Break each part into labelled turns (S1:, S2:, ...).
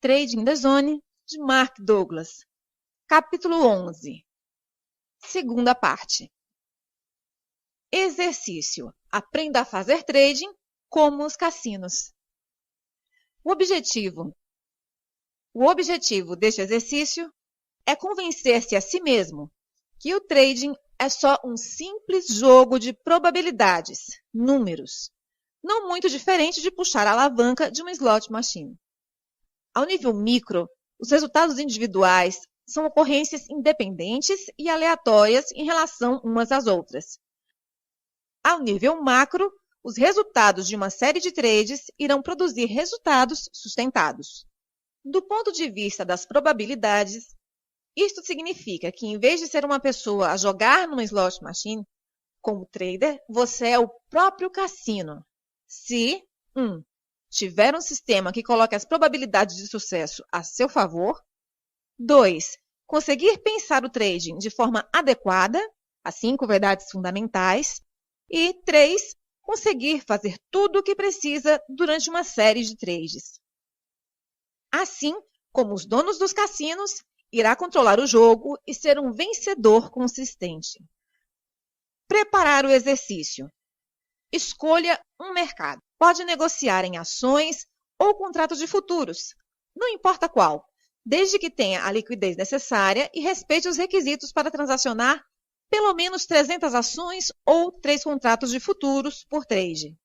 S1: Trading the Zone, de Mark Douglas. Capítulo 11. Segunda parte. Exercício. Aprenda a fazer trading como os cassinos. O objetivo deste exercício é convencer-se a si mesmo que o trading é só um simples jogo de probabilidades, números, não muito diferente de puxar a alavanca de uma slot machine. Ao nível micro, os resultados individuais são ocorrências independentes e aleatórias em relação umas às outras. Ao nível macro, os resultados de uma série de trades irão produzir resultados sustentados. Do ponto de vista das probabilidades, isto significa que, em vez de ser uma pessoa a jogar numa slot machine, como trader, você é o próprio cassino. Se 1. Tiver um sistema que coloque as probabilidades de sucesso a seu favor. 2. Conseguir pensar o trading de forma adequada, as 5 verdades fundamentais. E 3. Conseguir fazer tudo o que precisa durante uma série de trades. Assim como os donos dos cassinos, irá controlar o jogo e ser um vencedor consistente. Preparar o exercício. Escolha um mercado. Pode negociar em ações ou contratos de futuros, não importa qual, desde que tenha a liquidez necessária e respeite os requisitos para transacionar pelo menos 300 ações ou 3 contratos de futuros por trade.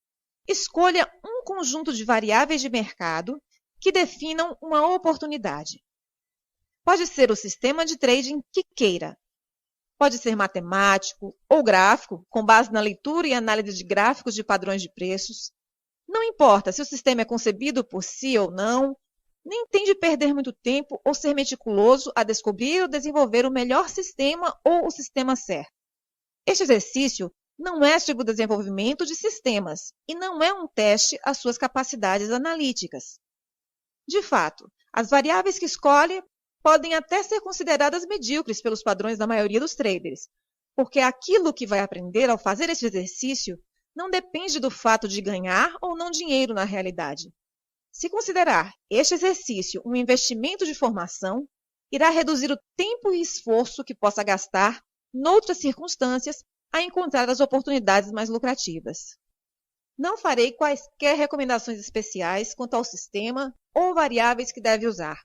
S1: Escolha um conjunto de variáveis de mercado que definam uma oportunidade. Pode ser o sistema de trading que queira. Pode ser matemático ou gráfico, com base na leitura e análise de gráficos de padrões de preços. Não importa se o sistema é concebido por si ou não, nem tem de perder muito tempo ou ser meticuloso a descobrir ou desenvolver o melhor sistema ou o sistema certo. Este exercício não é sobre o desenvolvimento de sistemas e não é um teste às suas capacidades analíticas. De fato, as variáveis que escolhe podem até ser consideradas medíocres pelos padrões da maioria dos traders, porque aquilo que vai aprender ao fazer este exercício não depende do fato de ganhar ou não dinheiro na realidade. Se considerar este exercício um investimento de formação, irá reduzir o tempo e esforço que possa gastar, noutras circunstâncias, a encontrar as oportunidades mais lucrativas. Não farei quaisquer recomendações especiais quanto ao sistema ou variáveis que deve usar,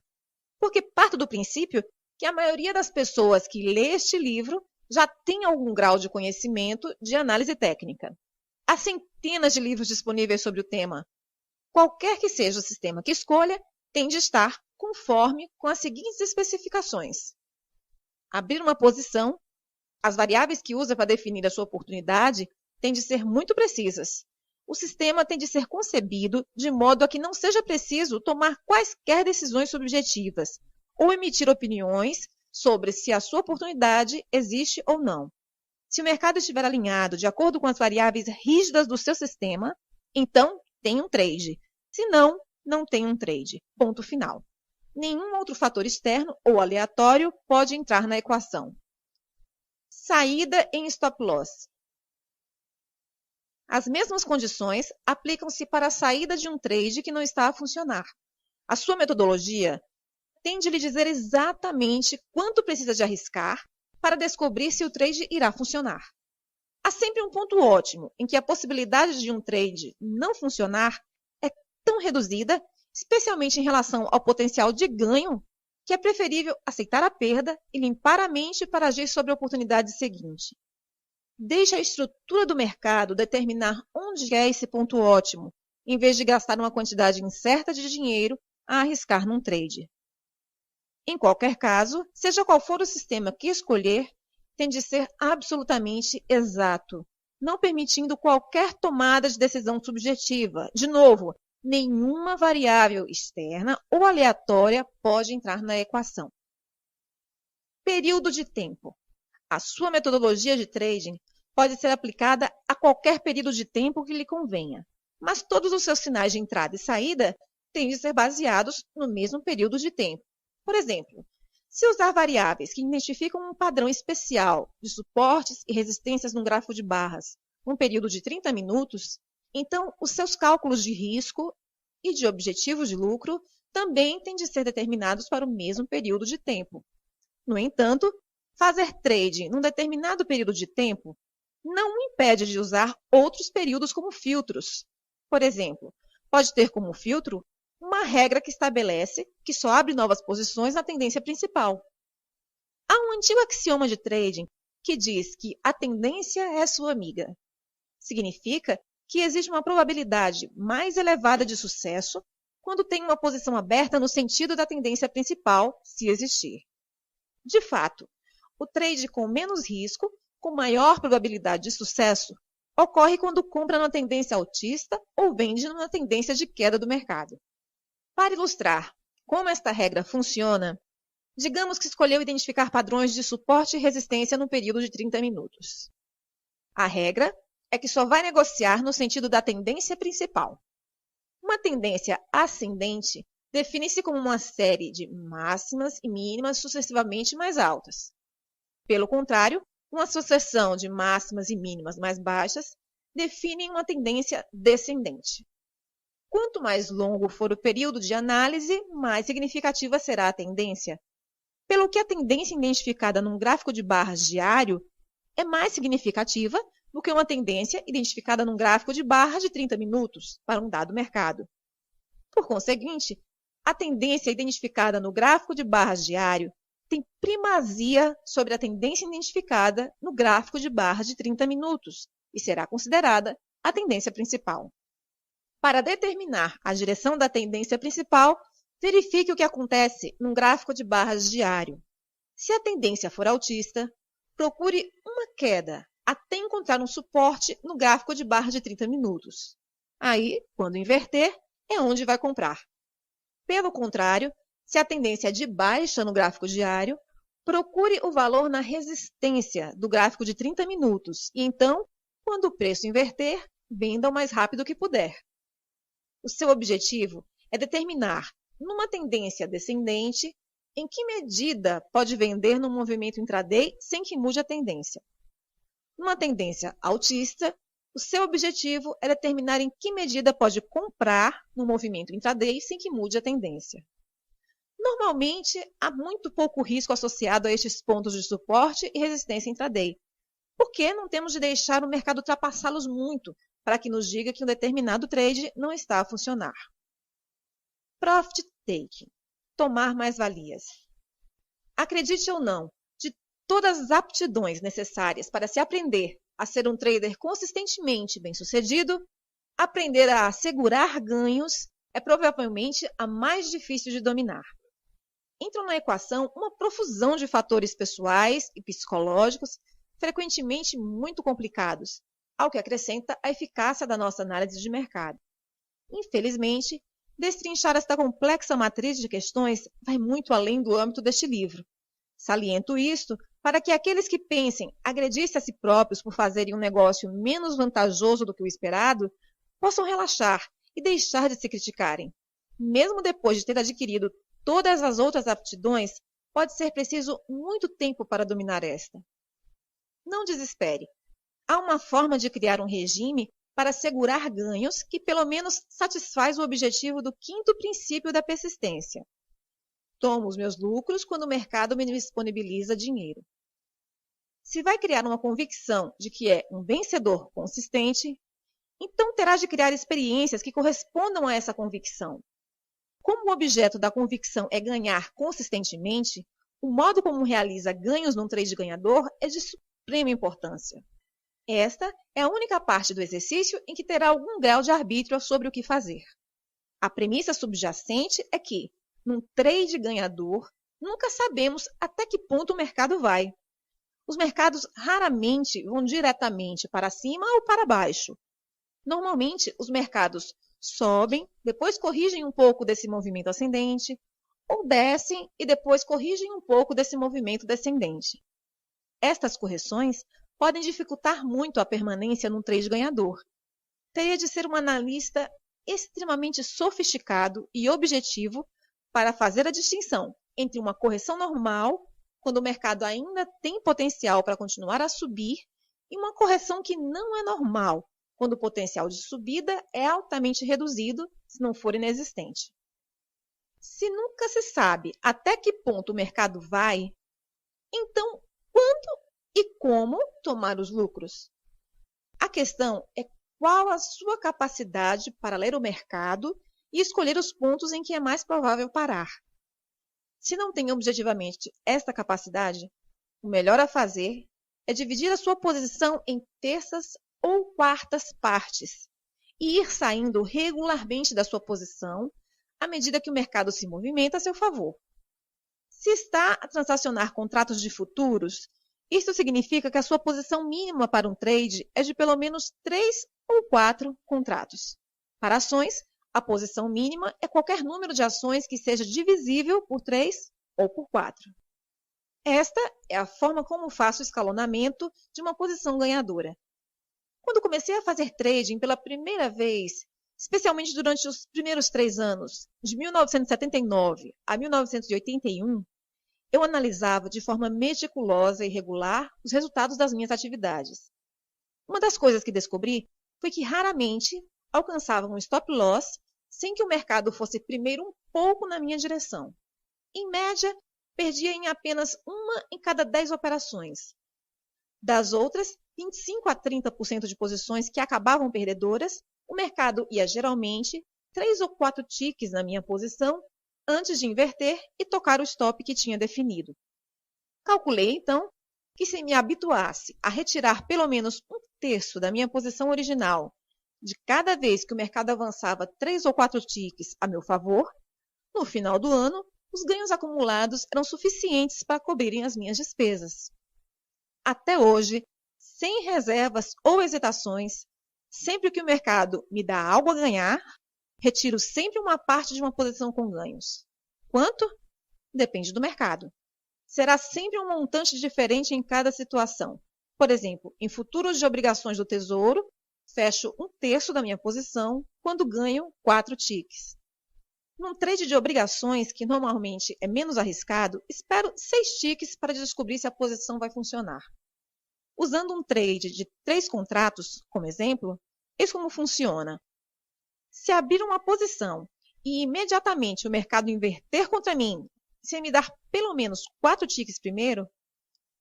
S1: porque parto do princípio que a maioria das pessoas que lê este livro já tem algum grau de conhecimento de análise técnica. Há centenas de livros disponíveis sobre o tema. Qualquer que seja o sistema que escolha, tem de estar conforme com as seguintes especificações. Abrir uma posição. As variáveis que usa para definir a sua oportunidade têm de ser muito precisas. O sistema tem de ser concebido de modo a que não seja preciso tomar quaisquer decisões subjetivas ou emitir opiniões sobre se a sua oportunidade existe ou não. Se o mercado estiver alinhado de acordo com as variáveis rígidas do seu sistema, então tem um trade. Se não, não tem um trade. Ponto final. Nenhum outro fator externo ou aleatório pode entrar na equação. Saída em stop loss. As mesmas condições aplicam-se para a saída de um trade que não está a funcionar. A sua metodologia tem de lhe dizer exatamente quanto precisa de arriscar para descobrir se o trade irá funcionar. Há sempre um ponto ótimo em que a possibilidade de um trade não funcionar é tão reduzida, especialmente em relação ao potencial de ganho, que é preferível aceitar a perda e limpar a mente para agir sobre a oportunidade seguinte. Deixe a estrutura do mercado determinar onde é esse ponto ótimo, em vez de gastar uma quantidade incerta de dinheiro a arriscar num trade. Em qualquer caso, seja qual for o sistema que escolher, tem de ser absolutamente exato, não permitindo qualquer tomada de decisão subjetiva. De novo, nenhuma variável externa ou aleatória pode entrar na equação. Período de tempo. A sua metodologia de trading pode ser aplicada a qualquer período de tempo que lhe convenha, mas todos os seus sinais de entrada e saída têm de ser baseados no mesmo período de tempo. Por exemplo, se usar variáveis que identificam um padrão especial de suportes e resistências num gráfico de barras, num período de 30 minutos, então os seus cálculos de risco e de objetivos de lucro também têm de ser determinados para o mesmo período de tempo. No entanto, fazer trade num determinado período de tempo não o impede de usar outros períodos como filtros. Por exemplo, pode ter como filtro uma regra que estabelece que só abre novas posições na tendência principal. Há um antigo axioma de trading que diz que a tendência é sua amiga. Significa que existe uma probabilidade mais elevada de sucesso quando tem uma posição aberta no sentido da tendência principal, se existir. De fato, o trade com menos risco, com maior probabilidade de sucesso, ocorre quando compra na tendência altista ou vende na tendência de queda do mercado. Para ilustrar como esta regra funciona, digamos que escolheu identificar padrões de suporte e resistência no período de 30 minutos. A regra é que só vai negociar no sentido da tendência principal. Uma tendência ascendente define-se como uma série de máximas e mínimas sucessivamente mais altas. Pelo contrário, uma sucessão de máximas e mínimas mais baixas define uma tendência descendente. Quanto mais longo for o período de análise, mais significativa será a tendência, pelo que a tendência identificada num gráfico de barras diário é mais significativa do que uma tendência identificada num gráfico de barras de 30 minutos para um dado mercado. Por conseguinte, a tendência identificada no gráfico de barras diário tem primazia sobre a tendência identificada no gráfico de barras de 30 minutos e será considerada a tendência principal. Para determinar a direção da tendência principal, verifique o que acontece num gráfico de barras diário. Se a tendência for altista, procure uma queda até encontrar um suporte no gráfico de barras de 30 minutos. Aí, quando inverter, é onde vai comprar. Pelo contrário, se a tendência é de baixa no gráfico diário, procure o valor na resistência do gráfico de 30 minutos e então, quando o preço inverter, venda o mais rápido que puder. O seu objetivo é determinar, numa tendência descendente, em que medida pode vender no movimento intraday sem que mude a tendência. Numa tendência altista, o seu objetivo é determinar em que medida pode comprar no movimento intraday sem que mude a tendência. Normalmente, há muito pouco risco associado a estes pontos de suporte e resistência intraday, porque não temos de deixar o mercado ultrapassá-los muito para que nos diga que um determinado trade não está a funcionar. Profit taking, tomar mais-valias. Acredite ou não, de todas as aptidões necessárias para se aprender a ser um trader consistentemente bem-sucedido, aprender a assegurar ganhos é provavelmente a mais difícil de dominar. Entram na equação uma profusão de fatores pessoais e psicológicos, frequentemente muito complicados, ao que acrescenta a eficácia da nossa análise de mercado. Infelizmente, destrinchar esta complexa matriz de questões vai muito além do âmbito deste livro. Saliento isto para que aqueles que pensem agredir-se a si próprios por fazerem um negócio menos vantajoso do que o esperado, possam relaxar e deixar de se criticarem. Mesmo depois de ter adquirido todas as outras aptidões, pode ser preciso muito tempo para dominar esta. Não desespere. Há uma forma de criar um regime para assegurar ganhos que pelo menos satisfaz o objetivo do quinto princípio da persistência. Tomo os meus lucros quando o mercado me disponibiliza dinheiro. Se vai criar uma convicção de que é um vencedor consistente, então terá de criar experiências que correspondam a essa convicção. Como o objeto da convicção é ganhar consistentemente, o modo como realiza ganhos num trade ganhador é de suprema importância. Esta é a única parte do exercício em que terá algum grau de arbítrio sobre o que fazer. A premissa subjacente é que, num trade ganhador, nunca sabemos até que ponto o mercado vai. Os mercados raramente vão diretamente para cima ou para baixo. Normalmente, os mercados sobem, depois corrigem um pouco desse movimento ascendente, ou descem e depois corrigem um pouco desse movimento descendente. Estas correções podem dificultar muito a permanência num trade ganhador. Teria de ser um analista extremamente sofisticado e objetivo para fazer a distinção entre uma correção normal, quando o mercado ainda tem potencial para continuar a subir, e uma correção que não é normal, quando o potencial de subida é altamente reduzido, se não for inexistente. Se nunca se sabe até que ponto o mercado vai, então quando e como tomar os lucros? A questão é qual a sua capacidade para ler o mercado e escolher os pontos em que é mais provável parar. Se não tem objetivamente esta capacidade, o melhor a fazer é dividir a sua posição em terças ou quartas partes e ir saindo regularmente da sua posição à medida que o mercado se movimenta a seu favor. Se está a transacionar contratos de futuros, isso significa que a sua posição mínima para um trade é de pelo menos 3 ou 4 contratos. Para ações, a posição mínima é qualquer número de ações que seja divisível por 3 ou por 4. Esta é a forma como faço o escalonamento de uma posição ganhadora. Quando comecei a fazer trading pela primeira vez, especialmente durante os primeiros 3 anos, de 1979 a 1981, eu analisava de forma meticulosa e regular os resultados das minhas atividades. Uma das coisas que descobri foi que raramente alcançava um stop loss sem que o mercado fosse primeiro um pouco na minha direção. Em média, perdia em apenas uma em cada 10 operações. Das outras 25 a 30% de posições que acabavam perdedoras, o mercado ia geralmente 3 ou 4 ticks na minha posição antes de inverter e tocar o stop que tinha definido. Calculei, então, que se me habituasse a retirar pelo menos um terço da minha posição original de cada vez que o mercado avançava 3 ou 4 ticks a meu favor, no final do ano, os ganhos acumulados eram suficientes para cobrirem as minhas despesas. Até hoje, sem reservas ou hesitações, sempre que o mercado me dá algo a ganhar, retiro sempre uma parte de uma posição com ganhos. Quanto? Depende do mercado. Será sempre um montante diferente em cada situação. Por exemplo, em futuros de obrigações do Tesouro, fecho um terço da minha posição quando ganho 4 ticks. Num trade de obrigações, que normalmente é menos arriscado, espero 6 ticks para descobrir se a posição vai funcionar. Usando um trade de 3 contratos, como exemplo, eis como funciona. Se abrir uma posição e imediatamente o mercado inverter contra mim, sem me dar pelo menos 4 ticks primeiro,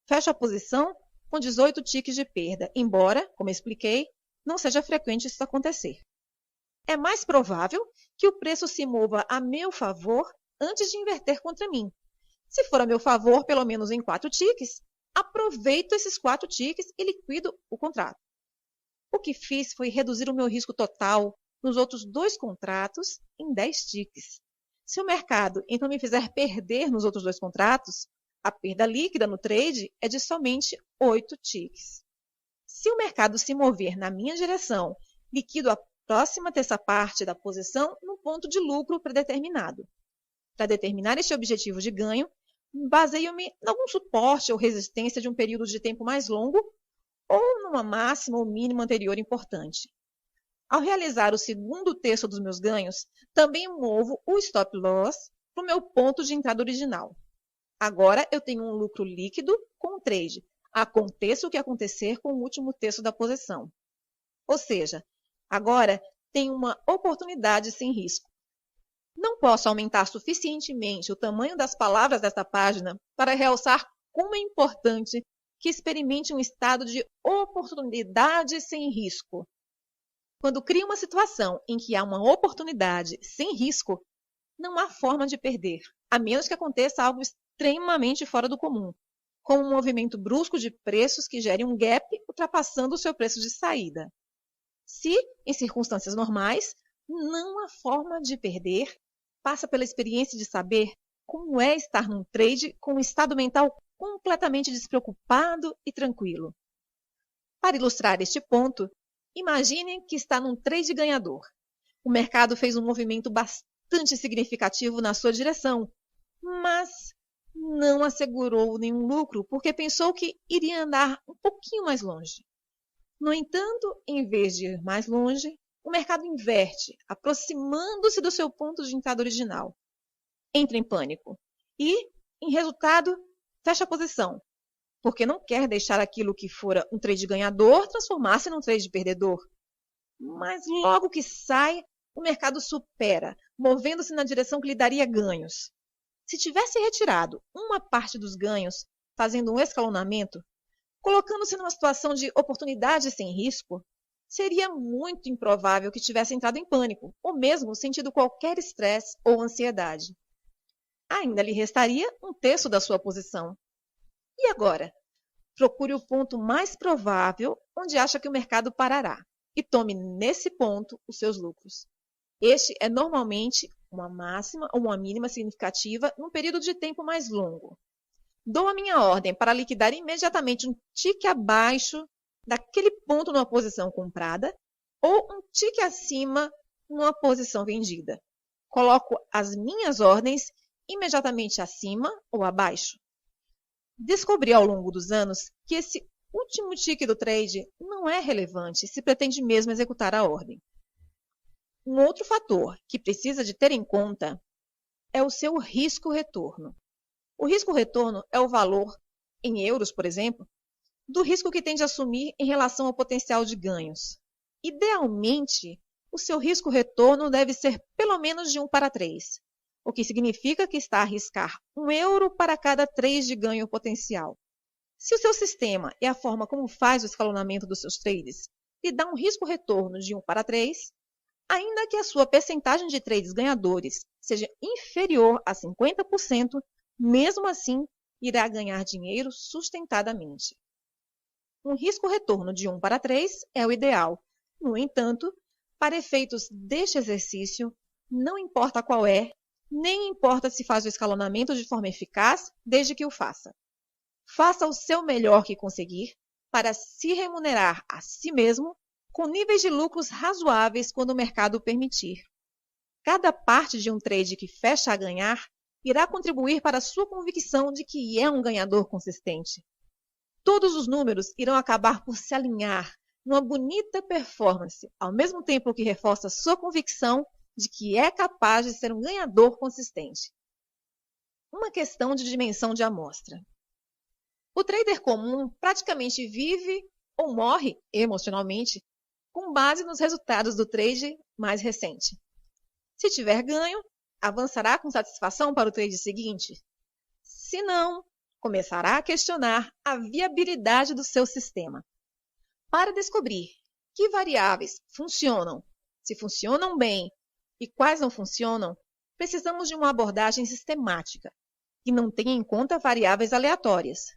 S1: fecho a posição com 18 ticks de perda, embora, como expliquei, não seja frequente isso acontecer. É mais provável que o preço se mova a meu favor antes de inverter contra mim. Se for a meu favor, pelo menos em 4 ticks, aproveito esses 4 ticks e liquido o contrato. O que fiz foi reduzir o meu risco total nos outros 2 contratos em 10 ticks. Se o mercado então me fizer perder nos outros 2 contratos, a perda líquida no trade é de somente 8 ticks. Se o mercado se mover na minha direção, liquido a próxima terça parte da posição no ponto de lucro predeterminado. Para determinar este objetivo de ganho, baseio-me em algum suporte ou resistência de um período de tempo mais longo ou numa máxima ou mínima anterior importante. Ao realizar o segundo terço dos meus ganhos, também movo o stop loss para o meu ponto de entrada original. Agora eu tenho um lucro líquido com o trade, aconteça o que acontecer com o último terço da posição. Ou seja, agora tenho uma oportunidade sem risco. Não posso aumentar suficientemente o tamanho das palavras desta página para realçar como é importante que experimente um estado de oportunidade sem risco. Quando cria uma situação em que há uma oportunidade sem risco, não há forma de perder, a menos que aconteça algo extremamente fora do comum, como um movimento brusco de preços que gere um gap ultrapassando o seu preço de saída. Se, em circunstâncias normais, não há forma de perder, passa pela experiência de saber como é estar num trade com um estado mental completamente despreocupado e tranquilo. Para ilustrar este ponto, imagine que está num trade ganhador. O mercado fez um movimento bastante significativo na sua direção, mas não assegurou nenhum lucro porque pensou que iria andar um pouquinho mais longe. No entanto, em vez de ir mais longe, o mercado inverte, aproximando-se do seu ponto de entrada original. Entra em pânico e, em resultado, fecha a posição, porque não quer deixar aquilo que fora um trade ganhador transformar-se num trade perdedor. Mas logo que sai, o mercado supera, movendo-se na direção que lhe daria ganhos. Se tivesse retirado uma parte dos ganhos, fazendo um escalonamento, colocando-se numa situação de oportunidade sem risco, seria muito improvável que tivesse entrado em pânico, ou mesmo sentido qualquer estresse ou ansiedade. Ainda lhe restaria um terço da sua posição. E agora? Procure o ponto mais provável onde acha que o mercado parará e tome nesse ponto os seus lucros. Este é normalmente uma máxima ou uma mínima significativa num período de tempo mais longo. Dou a minha ordem para liquidar imediatamente um tique abaixo daquele ponto numa posição comprada ou um tique acima numa posição vendida. Coloco as minhas ordens imediatamente acima ou abaixo. Descobri ao longo dos anos que esse último tique do trade não é relevante se pretende mesmo executar a ordem. Um outro fator que precisa de ter em conta é o seu risco-retorno. O risco-retorno é o valor, em euros, por exemplo, do risco que tem de assumir em relação ao potencial de ganhos. Idealmente, o seu risco-retorno deve ser pelo menos de 1 para 3, o que significa que está a arriscar 1 euro para cada 3 de ganho potencial. Se o seu sistema e a forma como faz o escalonamento dos seus trades lhe dá um risco-retorno de 1 para 3, ainda que a sua percentagem de trades ganhadores seja inferior a 50%, mesmo assim irá ganhar dinheiro sustentadamente. Um risco-retorno de 1 para 3 é o ideal. No entanto, para efeitos deste exercício, não importa qual é, nem importa se faz o escalonamento de forma eficaz, desde que o faça. Faça o seu melhor que conseguir para se remunerar a si mesmo com níveis de lucros razoáveis quando o mercado o permitir. Cada parte de um trade que fecha a ganhar irá contribuir para a sua convicção de que é um ganhador consistente. Todos os números irão acabar por se alinhar numa bonita performance, ao mesmo tempo que reforça sua convicção de que é capaz de ser um ganhador consistente. Uma questão de dimensão de amostra. O trader comum praticamente vive ou morre emocionalmente com base nos resultados do trade mais recente. Se tiver ganho, avançará com satisfação para o trade seguinte. Se não, começará a questionar a viabilidade do seu sistema. Para descobrir que variáveis funcionam, se funcionam bem e quais não funcionam, precisamos de uma abordagem sistemática, que não tenha em conta variáveis aleatórias.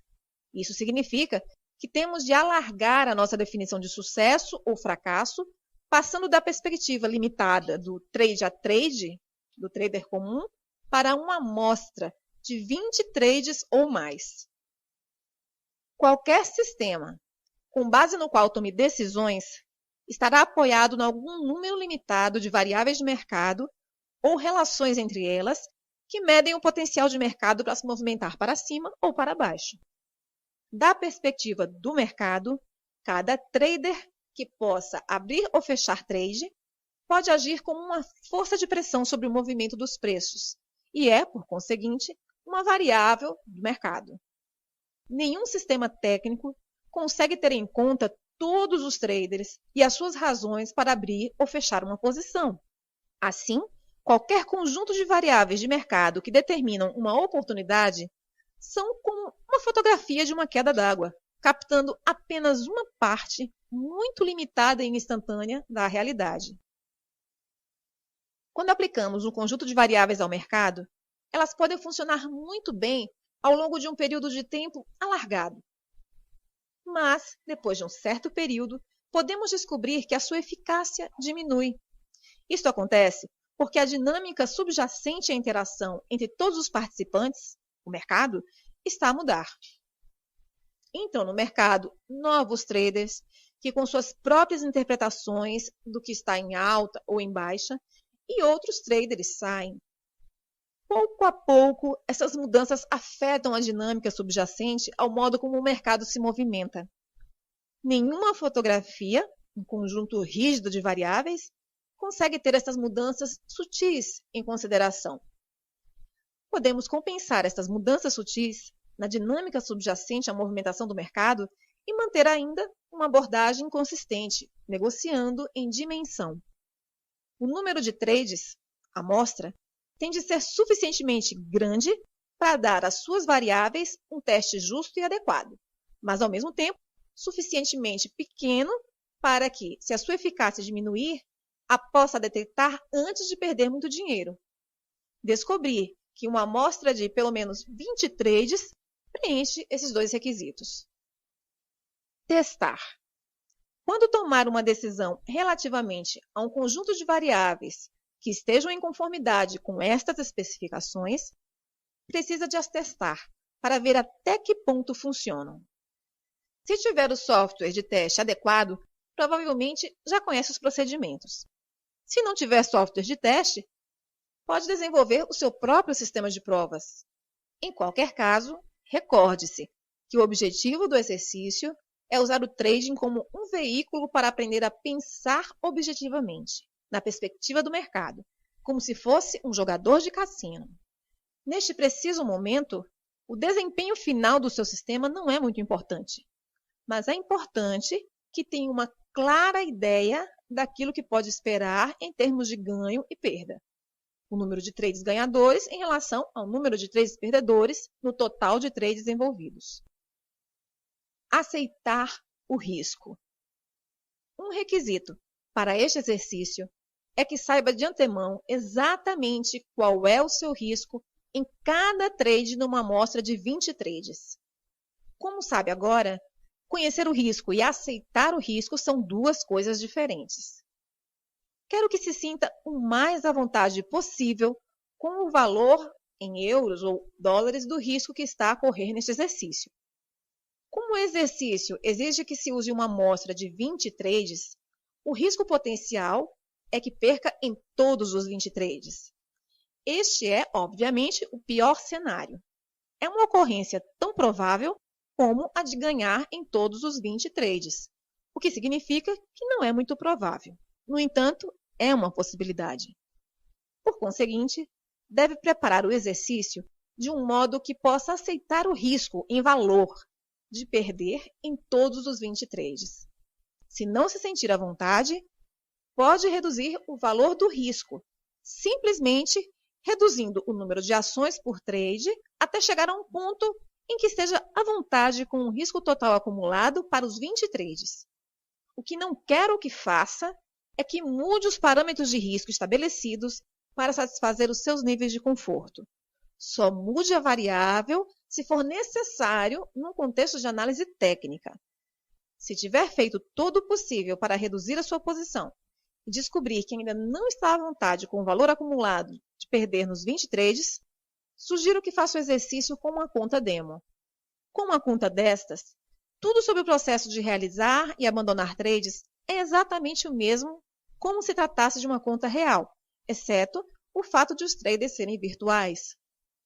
S1: Isso significa que temos de alargar a nossa definição de sucesso ou fracasso, passando da perspectiva limitada do trade a trade, do trader comum, para uma amostra de 20 trades ou mais. Qualquer sistema, com base no qual tome decisões, estará apoiado em algum número limitado de variáveis de mercado ou relações entre elas que medem o potencial de mercado para se movimentar para cima ou para baixo. Da perspectiva do mercado, cada trader que possa abrir ou fechar trade pode agir como uma força de pressão sobre o movimento dos preços e é, por conseguinte, uma variável do mercado. Nenhum sistema técnico consegue ter em conta todos os traders e as suas razões para abrir ou fechar uma posição. Assim, qualquer conjunto de variáveis de mercado que determinam uma oportunidade são como uma fotografia de uma queda d'água, captando apenas uma parte muito limitada e instantânea da realidade. Quando aplicamos um conjunto de variáveis ao mercado, elas podem funcionar muito bem ao longo de um período de tempo alargado. Mas, depois de um certo período, podemos descobrir que a sua eficácia diminui. Isto acontece porque a dinâmica subjacente à interação entre todos os participantes, o mercado, está a mudar. Entram no mercado novos traders que, com suas próprias interpretações do que está em alta ou em baixa, e outros traders saem. Pouco a pouco, essas mudanças afetam a dinâmica subjacente ao modo como o mercado se movimenta. Nenhuma fotografia, um conjunto rígido de variáveis, consegue ter essas mudanças sutis em consideração. Podemos compensar essas mudanças sutis na dinâmica subjacente à movimentação do mercado e manter ainda uma abordagem consistente, negociando em dimensão. O número de trades, amostra tem de ser suficientemente grande para dar às suas variáveis um teste justo e adequado, mas, ao mesmo tempo, suficientemente pequeno para que, se a sua eficácia diminuir, a possa detectar antes de perder muito dinheiro. Descobri que uma amostra de pelo menos 20 trades preenche esses dois requisitos. Testar. Quando tomar uma decisão relativamente a um conjunto de variáveis que estejam em conformidade com estas especificações, precisa de as testar para ver até que ponto funcionam. Se tiver o software de teste adequado, provavelmente já conhece os procedimentos. Se não tiver software de teste, pode desenvolver o seu próprio sistema de provas. Em qualquer caso, recorde-se que o objetivo do exercício é usar o trading como um veículo para aprender a pensar objetivamente, na perspectiva do mercado, como se fosse um jogador de cassino. Neste preciso momento, o desempenho final do seu sistema não é muito importante, mas é importante que tenha uma clara ideia daquilo que pode esperar em termos de ganho e perda. O número de trades ganhadores em relação ao número de trades perdedores no total de trades envolvidos. Aceitar o risco. Um requisito para este exercício é que saiba de antemão exatamente qual é o seu risco em cada trade numa amostra de 20 trades. Como sabe agora, conhecer o risco e aceitar o risco são duas coisas diferentes. Quero que se sinta o mais à vontade possível com o valor em euros ou dólares do risco que está a correr neste exercício. Como o exercício exige que se use uma amostra de 20 trades, o risco potencial é que perca em todos os 20 trades. Este é, obviamente, o pior cenário. É uma ocorrência tão provável como a de ganhar em todos os 20 trades, o que significa que não é muito provável. No entanto, é uma possibilidade. Por conseguinte, deve preparar o exercício de um modo que possa aceitar o risco em valor de perder em todos os 20 trades. Se não se sentir à vontade, pode reduzir o valor do risco, simplesmente reduzindo o número de ações por trade até chegar a um ponto em que esteja à vontade com o risco total acumulado para os 20 trades. O que não quero que faça é que mude os parâmetros de risco estabelecidos para satisfazer os seus níveis de conforto. Só mude a variável se for necessário num contexto de análise técnica. Se tiver feito todo o possível para reduzir a sua posição e descobrir que ainda não está à vontade com o valor acumulado de perder nos 20 trades, sugiro que faça o exercício com uma conta demo. Com uma conta destas, tudo sobre o processo de realizar e abandonar trades é exatamente o mesmo como se tratasse de uma conta real, exceto o fato de os traders serem virtuais.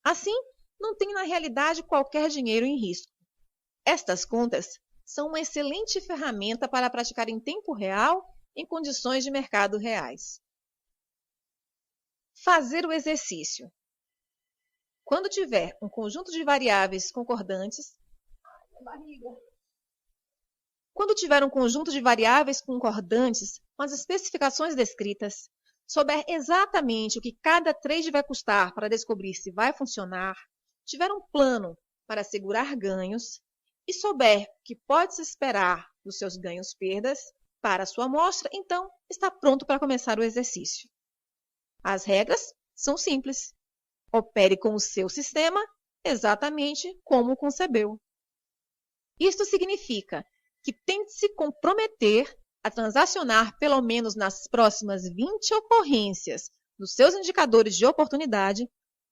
S1: Assim, não tem na realidade qualquer dinheiro em risco. Estas contas são uma excelente ferramenta para praticar em tempo real em condições de mercado reais. Fazer o exercício. Quando tiver um conjunto de variáveis concordantes, com as especificações descritas, souber exatamente o que cada trade vai custar para descobrir se vai funcionar, tiver um plano para assegurar ganhos e souber o que pode-se esperar dos seus ganhos-perdas para a sua amostra, então está pronto para começar o exercício. As regras são simples. Opere com o seu sistema exatamente como o concebeu. Isto significa que tente se comprometer a transacionar pelo menos nas próximas 20 ocorrências dos seus indicadores de oportunidade,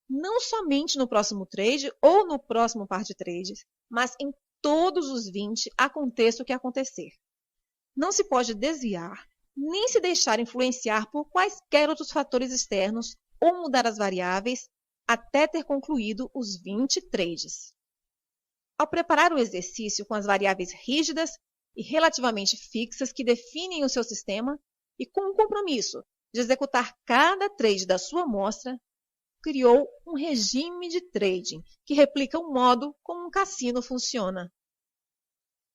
S1: não somente no próximo trade ou no próximo par de trades, mas em todos os 20, aconteça o que acontecer. Não se pode desviar, nem se deixar influenciar por quaisquer outros fatores externos ou mudar as variáveis até ter concluído os 20 trades. Ao preparar o exercício com as variáveis rígidas e relativamente fixas que definem o seu sistema e com o compromisso de executar cada trade da sua amostra, criou um regime de trading que replica o modo como um cassino funciona.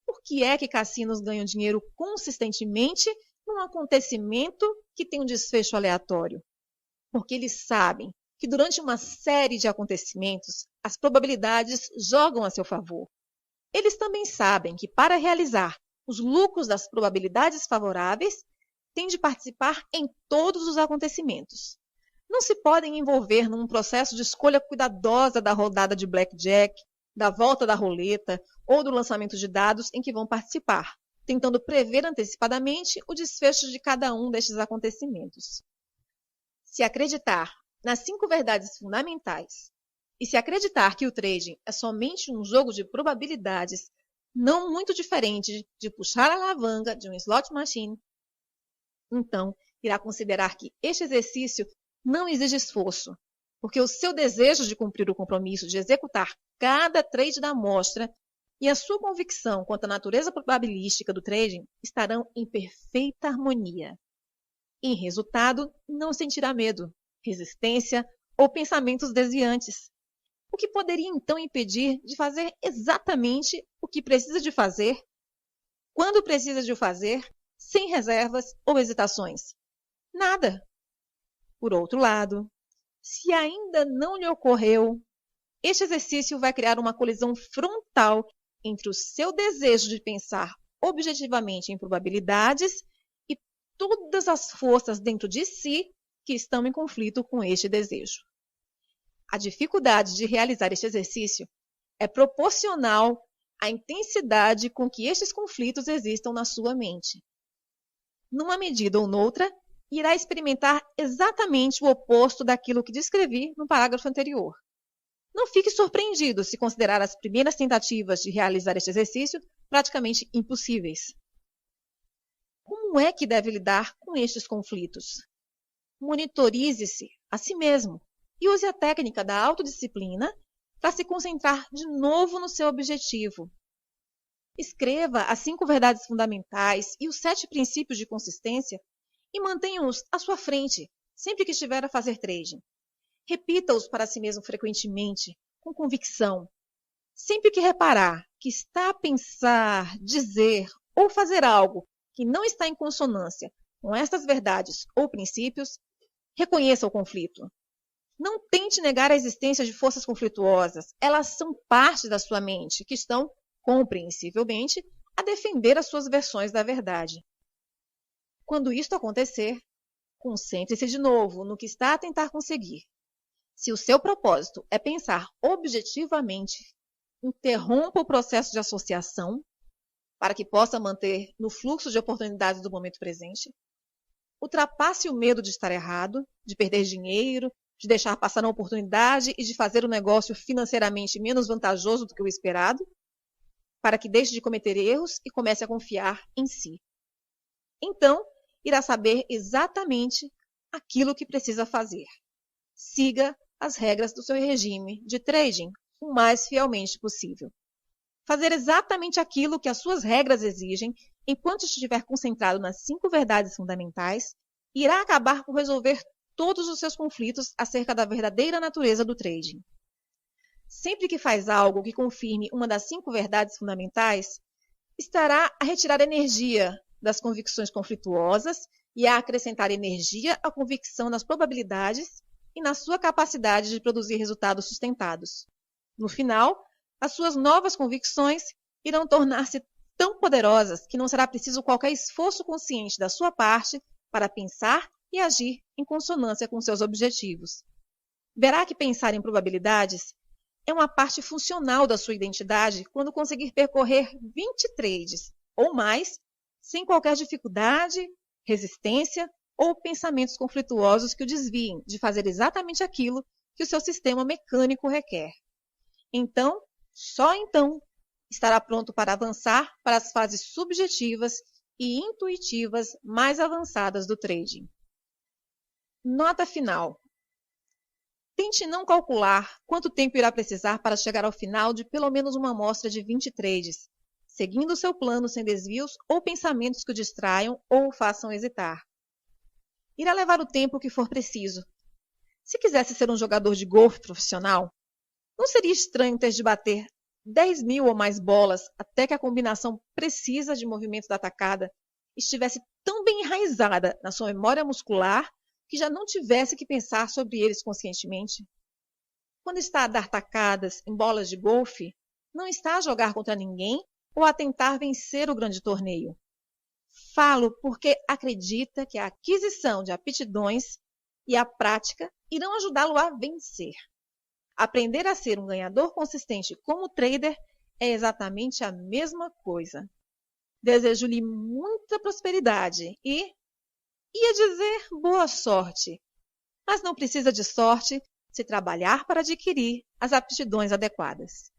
S1: Por que é que cassinos ganham dinheiro consistentemente num acontecimento que tem um desfecho aleatório? porque eles sabem que durante uma série de acontecimentos, as probabilidades jogam a seu favor. Eles também sabem que, para realizar os lucros das probabilidades favoráveis, têm de participar em todos os acontecimentos. Não se podem envolver num processo de escolha cuidadosa da rodada de blackjack, da volta da roleta ou do lançamento de dados em que vão participar, tentando prever antecipadamente o desfecho de cada um destes acontecimentos. Se acreditar nas 5 verdades fundamentais e se acreditar que o trading é somente um jogo de probabilidades não muito diferente de puxar a alavanca de um slot machine, então irá considerar que este exercício não exige esforço, porque o seu desejo de cumprir o compromisso de executar cada trade da amostra e a sua convicção quanto à natureza probabilística do trading estarão em perfeita harmonia. Em resultado, não sentirá medo, resistência ou pensamentos desviantes, o que poderia então impedir de fazer exatamente o que precisa de fazer, quando precisa de o fazer, sem reservas ou hesitações? Nada. Por outro lado, se ainda não lhe ocorreu, este exercício vai criar uma colisão frontal entre o seu desejo de pensar objetivamente em probabilidades e todas as forças dentro de si que estão em conflito com este desejo. A dificuldade de realizar este exercício é proporcional à intensidade com que estes conflitos existam na sua mente. Numa medida ou noutra, irá experimentar exatamente o oposto daquilo que descrevi no parágrafo anterior. Não fique surpreendido se considerar as primeiras tentativas de realizar este exercício praticamente impossíveis. Como é que deve lidar com estes conflitos? Monitorize-se a si mesmo e use a técnica da autodisciplina para se concentrar de novo no seu objetivo. Escreva as 5 verdades fundamentais e os 7 princípios de consistência e mantenha-os à sua frente sempre que estiver a fazer trading. Repita-os para si mesmo frequentemente, com convicção. Sempre que reparar que está a pensar, dizer ou fazer algo que não está em consonância com estas verdades ou princípios, reconheça o conflito. Não tente negar a existência de forças conflituosas. Elas são parte da sua mente, que estão, compreensivelmente, a defender as suas versões da verdade. Quando isto acontecer, concentre-se de novo no que está a tentar conseguir. Se o seu propósito é pensar objetivamente, interrompa o processo de associação para que possa manter no fluxo de oportunidades do momento presente. Ultrapasse o medo de estar errado, de perder dinheiro, de deixar passar uma oportunidade e de fazer o negócio financeiramente menos vantajoso do que o esperado, para que deixe de cometer erros e comece a confiar em si. Então, irá saber exatamente aquilo que precisa fazer. Siga as regras do seu regime de trading o mais fielmente possível. Fazer exatamente aquilo que as suas regras exigem, enquanto estiver concentrado nas 5 verdades fundamentais, irá acabar por resolver todos os seus conflitos acerca da verdadeira natureza do trading. Sempre que faz algo que confirme uma das 5 verdades fundamentais, estará a retirar energia das convicções conflituosas e a acrescentar energia à convicção nas probabilidades e na sua capacidade de produzir resultados sustentados. No final, as suas novas convicções irão tornar-se tão poderosas que não será preciso qualquer esforço consciente da sua parte para pensar e agir em consonância com seus objetivos. Verá que pensar em probabilidades é uma parte funcional da sua identidade quando conseguir percorrer 20 trades ou mais sem qualquer dificuldade, resistência ou pensamentos conflituosos que o desviem de fazer exatamente aquilo que o seu sistema mecânico requer. Então, só então, estará pronto para avançar para as fases subjetivas e intuitivas mais avançadas do trading. Nota final. Tente não calcular quanto tempo irá precisar para chegar ao final de pelo menos uma amostra de 20 trades, seguindo o seu plano sem desvios ou pensamentos que o distraiam ou o façam hesitar. Irá levar o tempo que for preciso. Se quisesse ser um jogador de golfe profissional, não seria estranho ter de bater 10.000 ou mais bolas até que a combinação precisa de movimento da tacada estivesse tão bem enraizada na sua memória muscular que já não tivesse que pensar sobre eles conscientemente? Quando está a dar tacadas em bolas de golfe, não está a jogar contra ninguém ou a tentar vencer o grande torneio. Falo porque acredita que a aquisição de aptidões e a prática irão ajudá-lo a vencer. Aprender a ser um ganhador consistente como trader é exatamente a mesma coisa. Desejo-lhe muita prosperidade e, ia dizer, boa sorte. Mas não precisa de sorte se trabalhar para adquirir as aptidões adequadas.